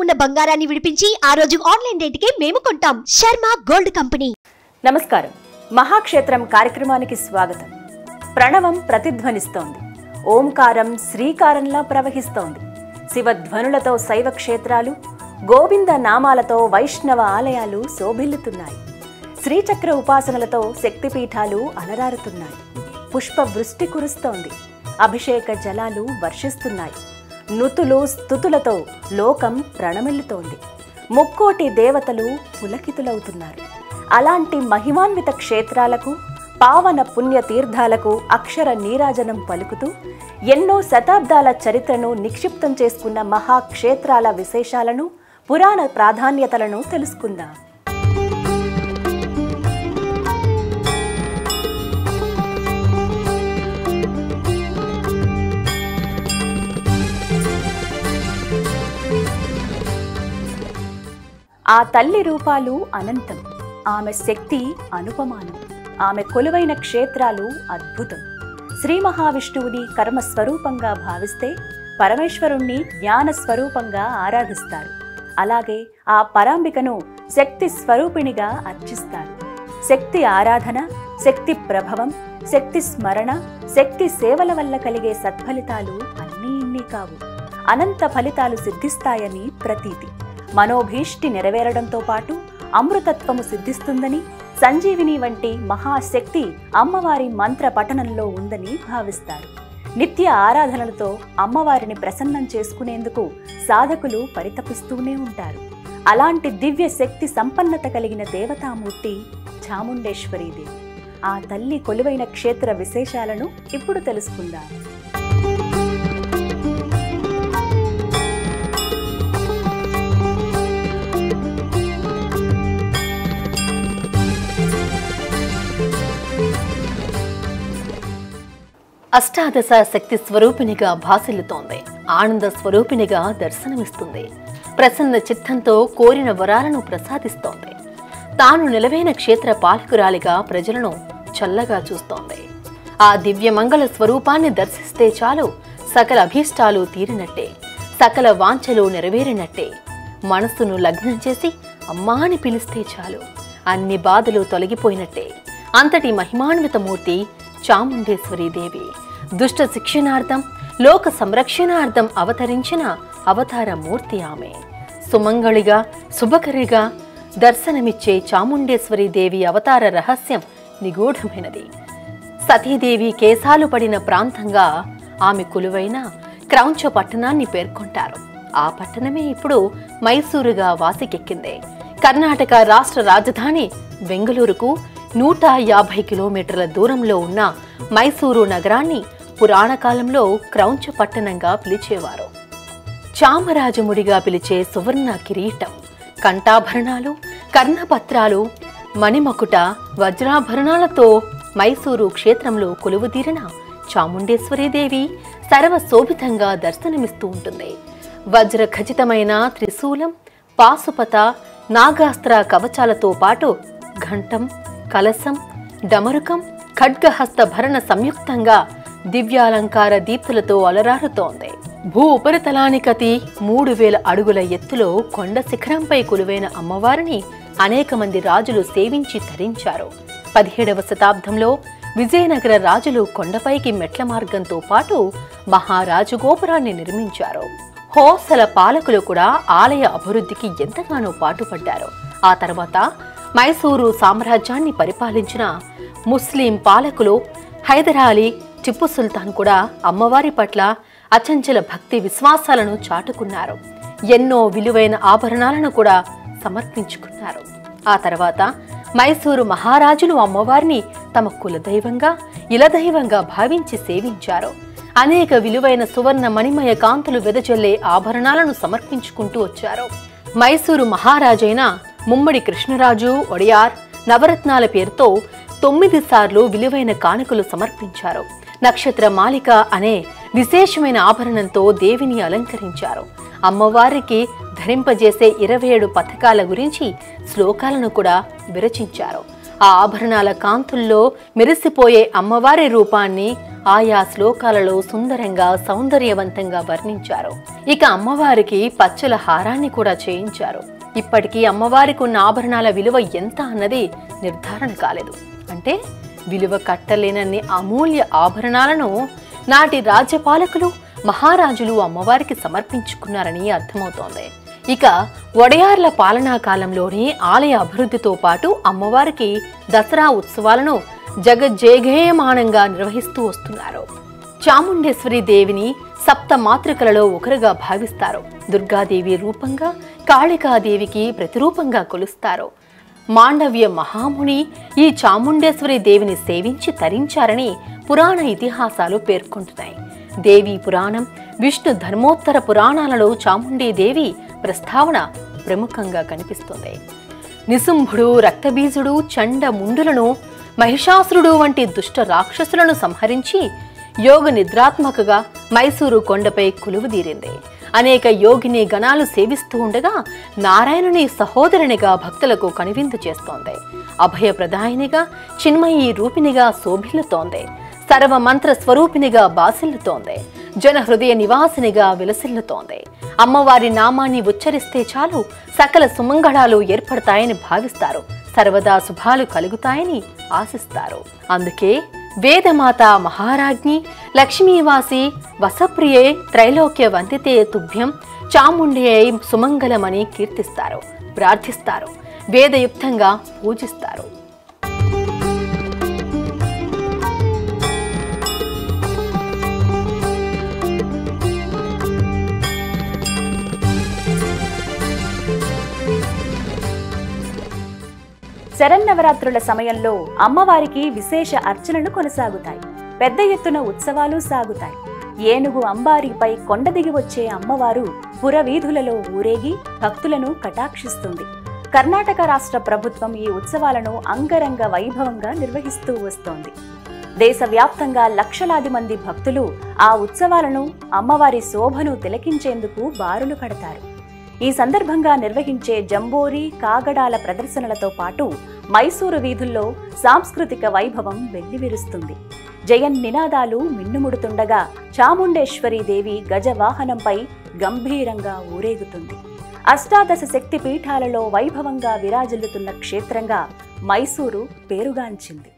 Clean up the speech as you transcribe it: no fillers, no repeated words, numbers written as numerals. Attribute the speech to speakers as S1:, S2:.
S1: ఉన్న బంగారాన్ని విడిపించి ఆ రోజు ఆన్లైన్ రేటుకే మేము కొంటాం. Sharma gold company.
S2: నమస్కారం. మహాక్షేత్రం కార్యక్రమానికి స్వాగతం. ప్రణవం ప్రతిధ్వనిస్తోంది. ఓంకారం శ్రీకారంలా ప్రవహిస్తోంది. శివధ్వనులతో శైవ క్షేత్రాలు, గోవింద నామాలతో వైష్ణవ ఆలయాలు శోభిల్లుతున్నాయి. శ్రీచక్ర ఉపాసనలతో శక్తిపీఠాలు అలరారుతున్నాయి. పుష్ప వృష్టి కురుస్తోంది. అభిషేక జలాలు వర్షిస్తున్నాయి. నుతులు స్తుతులతో లోకం ప్రణమిల్లుతోంది. ముక్కోటి దేవతలు పులకితులవుతున్నారు. అలాంటి మహిమాన్విత క్షేత్రాలకు, పావన పుణ్య తీర్థాలకు అక్షర నీరాజనం పలుకుతూ ఎన్నో శతాబ్దాల చరిత్రను నిక్షిప్తం చేసుకున్న మహాక్షేత్రాల విశేషాలను, పురాణ ప్రాధాన్యతలను తెలుసుకుందాం. ఆ తల్లి రూపాలు అనంతం, ఆమె శక్తి అనుపమానం, ఆమె కొలువైన క్షేత్రాలు అద్భుతం. శ్రీ మహావిష్ణువుని కర్మస్వరూపంగా భావిస్తే పరమేశ్వరుణ్ణి జ్ఞాన స్వరూపంగా ఆరాధిస్తారు. అలాగే ఆ పరాంబికను శక్తి స్వరూపిణిగా అర్చిస్తారు. శక్తి ఆరాధన, శక్తి ప్రభవం, శక్తి స్మరణ, శక్తి సేవల వల్ల కలిగే సత్ఫలితాలు అన్నీ ఇన్ని కావు. అనంత ఫలితాలు సిద్ధిస్తాయని ప్రతీతి. మనోభీష్టి నెరవేరడంతో పాటు అమృతత్వము సిద్ధిస్తుందని, సంజీవిని వంటి మహాశక్తి అమ్మవారి మంత్ర పఠనంలో ఉందని భావిస్తారు. నిత్య ఆరాధనలతో అమ్మవారిని ప్రసన్నం చేసుకునేందుకు సాధకులు పరితపిస్తూనే ఉంటారు. అలాంటి దివ్య శక్తి సంపన్నత కలిగిన దేవతామూర్తి చాముండేశ్వరీదేవి. ఆ తల్లి కొలువైన క్షేత్ర విశేషాలను ఇప్పుడు తెలుసుకుందాం.
S3: అష్టాదశ శక్తి స్వరూపిణిగా భాసిల్లుతోంది. ఆనంద స్వరూపిణిగా దర్శనమిస్తుంది. ప్రసన్న చిత్తంతో కోరిన వరాలను ప్రసాదిస్తోంది. తాను నిలవైన క్షేత్ర పాలకురాలిగా ప్రజలను చల్లగా చూస్తోంది. ఆ దివ్య మంగళ స్వరూపాన్ని దర్శిస్తే చాలు సకల అభీష్టాలు తీరినట్టే, సకల వాంఛలు నెరవేరినట్టే. మనస్సును లగ్నం చేసి అమ్మా అని పిలిస్తే చాలు అన్ని బాధలు తొలగిపోయినట్టే. అంతటి మహిమాన్విత మూర్తి చాముండేశ్వరీదేవి. దుష్ట శిక్షణార్థం, లోక సంరక్షణార్థం అవతరించిన అవతార మూర్తి ఆమె. సుమంగళిగా, శుభకరిగా దర్శనమిచ్చే చాముండేశ్వరీదేవి అవతార రహస్యం నిగూఢమైనది. సతీదేవి కేశాలు పడిన ప్రాంతంగా ఆమె కొలువైన క్రౌంచ పట్టణాన్ని పేర్కొంటారు. ఆ పట్టణమే ఇప్పుడు మైసూరుగా వాసికెక్కింది. కర్ణాటక రాష్ట్ర రాజధాని బెంగళూరుకు 150 కిలోమీటర్ల దూరంలో ఉన్న మైసూరు నగరాన్ని పురాణ కాలంలో క్రౌంచ పట్టణంగా పిలిచేవారు. చామరాజముడిగా పిలిచే సువర్ణ కిరీటం, కంఠాభరణాలు, కర్ణపత్రాలు, మణిమకుట, వజ్రాభరణాలతో మైసూరు క్షేత్రంలో కొలువుదీరిన చాముండేశ్వరీదేవి సర్వశోభితంగా దర్శనమిస్తూ ఉంటుంది. వజ్ర ఖచ్చితమైన త్రిశూలం, పాశుపత, నాగాస్త్ర కవచాలతో పాటు ఘంటం, కలసం, డమరుకం, ఖడ్గహస్త భరణ సంయుక్తంగా దివ్యాలంకార దీప్తులతో అలరారుతోంది. భూ ఉపరితలానికతి 3000 అడుగుల ఎత్తులో కొండ శిఖరంపై కొలువైన అమ్మవారిని అనేక మంది రాజులు సేవించి ధరించారు. 17వ శతాబ్దంలో విజయనగర రాజులు కొండపైకి మెట్ల మార్గంతో పాటు మహారాజు గోపురాన్ని నిర్మించారు. హోసల పాలకులు కూడా ఆలయ అభివృద్ధికి ఎంతగానో పాటుపడ్డారు. ఆ తర్వాత మైసూరు సామ్రాజ్యాన్ని పరిపాలించిన ముస్లిం పాలకులు హైదరాలీ, టిప్పు సుల్తాన్ కూడా అమ్మవారి పట్ల అచంచల భక్తి విశ్వాసాలను చాటుకున్నారు. ఎన్నో విలువైన ఆభరణాలను కూడా సమర్పించుకున్నారు. ఆ తర్వాత మైసూరు మహారాజులు అమ్మవారిని తమ కులదైవంగా, ఇలదైవంగా భావించి సేవించారు. అనేక విలువైన సువర్ణ మణిమయ కాంతులు వెదజల్లే ఆభరణాలను సమర్పించుకుంటూ వచ్చారు. మైసూరు మహారాజైన ముమ్మడి కృష్ణరాజు ఒడియార్ నవరత్నాల పేరుతో 9 సార్లు విలువైన కానుకలు సమర్పించారు. నక్షత్ర మాలిక అనే విశేషమైన ఆభరణంతో దేవిని అలంకరించారు. అమ్మవారికి ధరింపజేసే 27 పథకాల గురించి శ్లోకాలను కూడా విరచించారు. ఆ ఆభరణాల కాంతుల్లో మెరిసిపోయే అమ్మవారి రూపాన్ని ఆయా శ్లోకాలలో సుందరంగా సౌందర్యవంతంగా వర్ణించారు. ఇక అమ్మవారికి పచ్చల హారాన్ని కూడా చేయించారు. ఇప్పటికీ అమ్మవారికి ఉన్న ఆభరణాల విలువ ఎంత అన్నది నిర్ధారణ కాలేదు. అంటే విలువ కట్టలేనన్ని అమూల్య ఆభరణాలను నాటి రాజ్యపాలకులు మహారాజులు అమ్మవారికి సమర్పించుకున్నారని అర్థమవుతోంది. ఇక వడయార్ల పాలనా కాలంలోని ఆలయ అభివృద్ధితో పాటు అమ్మవారికి దసరా ఉత్సవాలను జగజ్జేగేయమానంగా నిర్వహిస్తూ వస్తున్నారు. చాముండేశ్వరి దేవిని సప్త మాతృకలలో ఒకరుగా భావిస్తారు. దుర్గాదేవి రూపంగా, కాళికాదేవికి ప్రతిరూపంగా కొలుస్తారు. మాండవ్య మహాముని ఈ చాముండేశ్వరి దేవిని సేవించి తరించారని పురాణ ఇతిహాసాలు పేర్కొంటున్నాయి. దేవి పురాణం, విష్ణు ధర్మోత్తర పురాణాలలో చాముండీదేవి ప్రస్తావన ప్రముఖంగా కనిపిస్తుంది. నిశుంభుడు, రక్తబీజుడు, చండ ముండులను, మహిషాసురుడు వంటి దుష్ట రాక్షసులను సంహరించి యోగ నిద్రాత్మకగా మైసూరు కొండపై కొలువుదీరింది. అనేక యోగిని గణాలు సేవిస్తూ ఉండగా నారాయణుని సహోదరునిగా భక్తులకు కనువిందు చేస్తోంది. అభయప్రదాయినిగా, చిన్మయీ రూపినిగా శోభిల్లుతోంది. సర్వమంత్ర స్వరూపినిగా బాసిల్లుతోంది. జన హృదయ నివాసినిగా విలసిల్లుతోంది. అమ్మవారి నామాన్ని ఉచ్చరిస్తే చాలు సకల సుమంగళాలు ఏర్పడతాయని భావిస్తారు. సర్వదా శుభాలు కలుగుతాయని ఆశిస్తారు. అందుకే వేదమాత మహారాజ్ఞి లక్ష్మీవాసి వసప్రియే త్రైలోక్య వందితే తుభ్యం చాముండియై సుమంగళమని కీర్తిస్తారు, ప్రార్థిస్తారు, వేదయుక్తంగా పూజిస్తారు.
S2: శరన్నవరాత్రుల సమయంలో అమ్మవారికి విశేష అర్చనలు కొనసాగుతాయి. పెద్ద ఎత్తున ఉత్సవాలు సాగుతాయి. ఏనుగు అంబారీపై కొండ దిగి వచ్చే అమ్మవారు పురవీధులలో ఊరేగి భక్తులను కటాక్షిస్తుంది. కర్ణాటక రాష్ట్ర ప్రభుత్వం ఈ ఉత్సవాలను అంగరంగ వైభవంగా నిర్వహిస్తూ వస్తోంది. దేశవ్యాప్తంగా లక్షలాది మంది భక్తులు ఆ ఉత్సవాలను, అమ్మవారి శోభను తిలకించేందుకు బారులు కడతారు. ఈ సందర్భంగా నిర్వహించే జంబోరీ, కాగడాల ప్రదర్శనలతో పాటు మైసూరు వీధుల్లో సాంస్కృతిక వైభవం వెల్లివిరుస్తుంది. జయన్ నినాదాలు మిన్నుముడుతుండగా చాముండేశ్వరి దేవి గజవాహనంపై గంభీరంగా ఊరేగుతుంది. అష్టాదశ శక్తి పీఠాలలో వైభవంగా విరాజిల్లుతున్న క్షేత్రంగా మైసూరు పేరుగాంచింది.